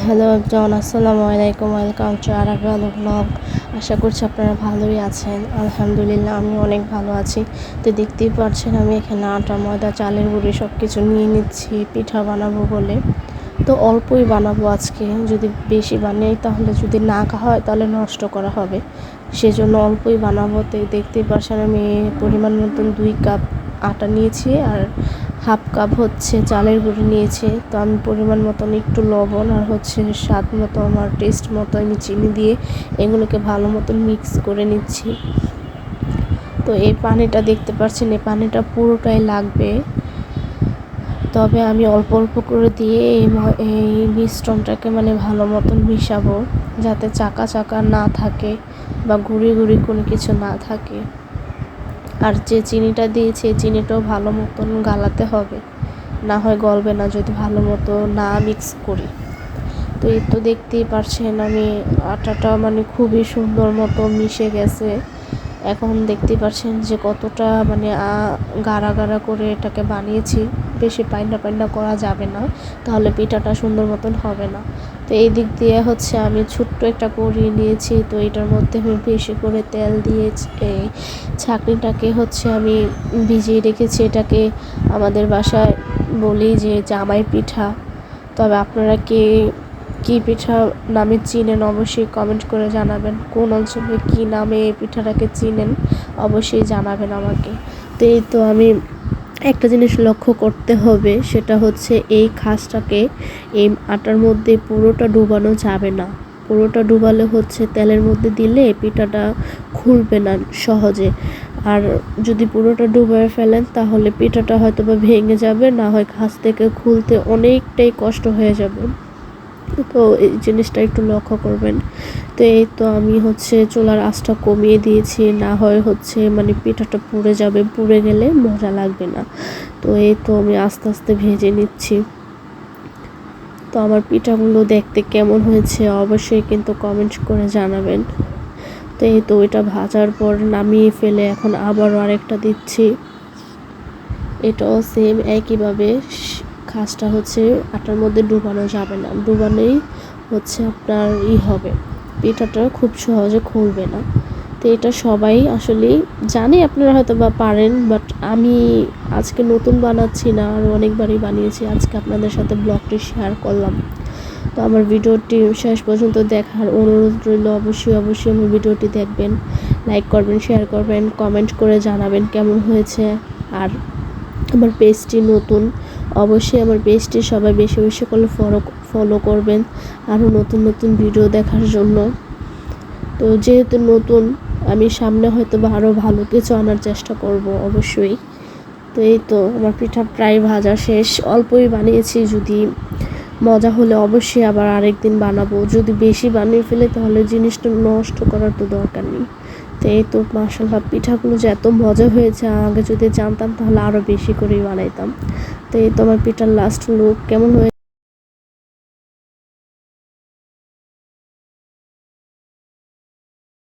Hello everyone, আসসালামু আলাইকুম। Welcome to Arafi আলু ব্লগ। আশা করছি আপনারা ভালোই আছেন। আলহামদুলিল্লাহ আমি অনেক ভালো আছি। তো দেখতেই পাচ্ছেন আমি এখানে আটা, ময়দা, চালের গুঁড়ি সব কিছু নিয়ে নিচ্ছি পিঠা বানাবো বলে। তো অল্পই বানাবো আজকে, যদি বেশি বানাই তাহলে যদি না হয় তাহলে নষ্ট করা হবে, সেজন্য অল্পই বানাবো। তো দেখতেই পাচ্ছেন আমি পরিমাণ মতন 2 কাপ আটা নিয়েছি আর হাফ কাপ হচ্ছে চালের গুঁড়ি নিয়েছি। তো আমি পরিমাণ মতন একটু লবণ আর হচ্ছে স্বাদ মতো আমার টেস্ট মতো আমি চিনি দিয়ে এগুলোকে ভালো মতন মিক্স করে নিচ্ছি। তো এই পানিটা দেখতে পাচ্ছেন, এই পানিটা পুরোটাই লাগবে, তবে আমি অল্প অল্প করে দিয়ে এই মিশ্রণটাকে ভালো মতন মিশাবো, যাতে চাকা চাকা না থাকে বা গুঁড়ি গুঁড়ি কোনো কিছু না থাকে। আর যে চিনিটা দিয়েছি এই চিনিটাও ভালো মতন গালাতে হবে, না হয় গলবে না যদি ভালো মতো না মিক্স করি। তো এই তো দেখতেই পারছেন আমি আটাটা খুবই সুন্দর মতো মিশে গেছে। এখন দেখতেই পাচ্ছেন যে কতটা গাঢ়া গাঢ়া করে এটাকে বানিয়েছি। বেশি পাইন্ডা পাইন্ডা করা যাবে না, তাহলে পিঠাটা সুন্দর মতন হবে না। তো এই দিক দিয়ে হচ্ছে আমি ছোট্ট একটা কড়ি নিয়েছি। তো এটার মধ্যে আমি বেশি করে তেল দিয়ে এই ছাঁকনিটাকে হচ্ছে আমি ভিজিয়ে রেখেছি। এটাকে আমাদের বাসায় বলি যে জামাই পিঠা। তবে আপনারা কী পিঠা নামে চিনেন অবশ্যই কমেন্ট করে জানাবেন। কোন অঞ্চলে কী নামে এই পিঠাটাকে চিনেন অবশ্যই জানাবেন আমাকে। তো এই তো আমি একটা জিনিস লক্ষ্য করতে হবে, সেটা হচ্ছে এই খাসটাকে এই আটার মধ্যে পুরোটা ডুবানো যাবে না। পুরোটা ডুবালে হচ্ছে তেলের মধ্যে দিলে পিঠাটা খুলবে না সহজে। আর যদি পুরোটা ডুবায় ফেলেন তাহলে পিঠাটা হয়তো বা ভেঙে যাবে, না হয় খাস থেকে খুলতে অনেকটাই কষ্ট হয়ে যাবে। তো এই জিনিসটা একটু লক্ষ্য করবেন। তো এই তো আমি হচ্ছে চুলার আঁচটা কমিয়ে দিয়েছি, না হয় হচ্ছে পিঠাটা পুড়ে যাবে, পুড়ে গেলে মজা লাগবে না। তো এই তো আমি আস্তে আস্তে ভেজে নিচ্ছি। তো আমার পিঠাগুলো দেখতে কেমন হয়েছে অবশ্যই কিন্তু কমেন্ট করে জানাবেন। তো এই তো এটা ভাজার পর নামিয়ে ফেলে এখন আবারও আরেকটা দিচ্ছি। এটাও সেম একইভাবে খাসটা হচ্ছে আটার মধ্যে ডুবানো যাবে না, ডুবানোই হচ্ছে আপনার হবে, পিঠাটা খুব সহজে খুলবে না। তো এটা সবাই আসলে জানে, আপনারা হয়তো বা পারেন, বাট আমি আজকে নতুন বানাচ্ছি না, আর অনেকবারই বানিয়েছি, আজকে আপনাদের সাথে ব্লগটি শেয়ার করলাম। তো আমার ভিডিওটি শেষ পর্যন্ত দেখার অনুরোধ রইল। অবশ্যই আমার ভিডিওটি দেখবেন, লাইক করবেন, শেয়ার করবেন, কমেন্ট করে জানাবেন কেমন হয়েছে। আর আমার পেজটি নতুন, অবশ্যই আমার পেজটি সবাই বেশি বেশি করে ফলো করবেন আরও নতুন নতুন ভিডিও দেখার জন্য। তো যেহেতু নতুন, আমি সামনে হয়তো বা আরও ভালো কিছু আনার চেষ্টা করব অবশ্যই। তো এই তো আমার পিঠা প্রায় ভাজা শেষ, অল্পই বানিয়েছি, যদি মজা হলে অবশ্যই আবার আরেকদিন বানাবো। যদি বেশি বানিয়ে ফেলে তাহলে জিনিসটা নষ্ট করার তো দরকার নেই। তো এই তো মাশাআল্লাহ পিঠাগুলো যে এত মজা হয়েছে, আগে যদি জানতাম তাহলে আরও বেশি করেই বানাইতাম। তো এই তো আমার পিঠার লাস্ট লুক কেমন হয়েছে।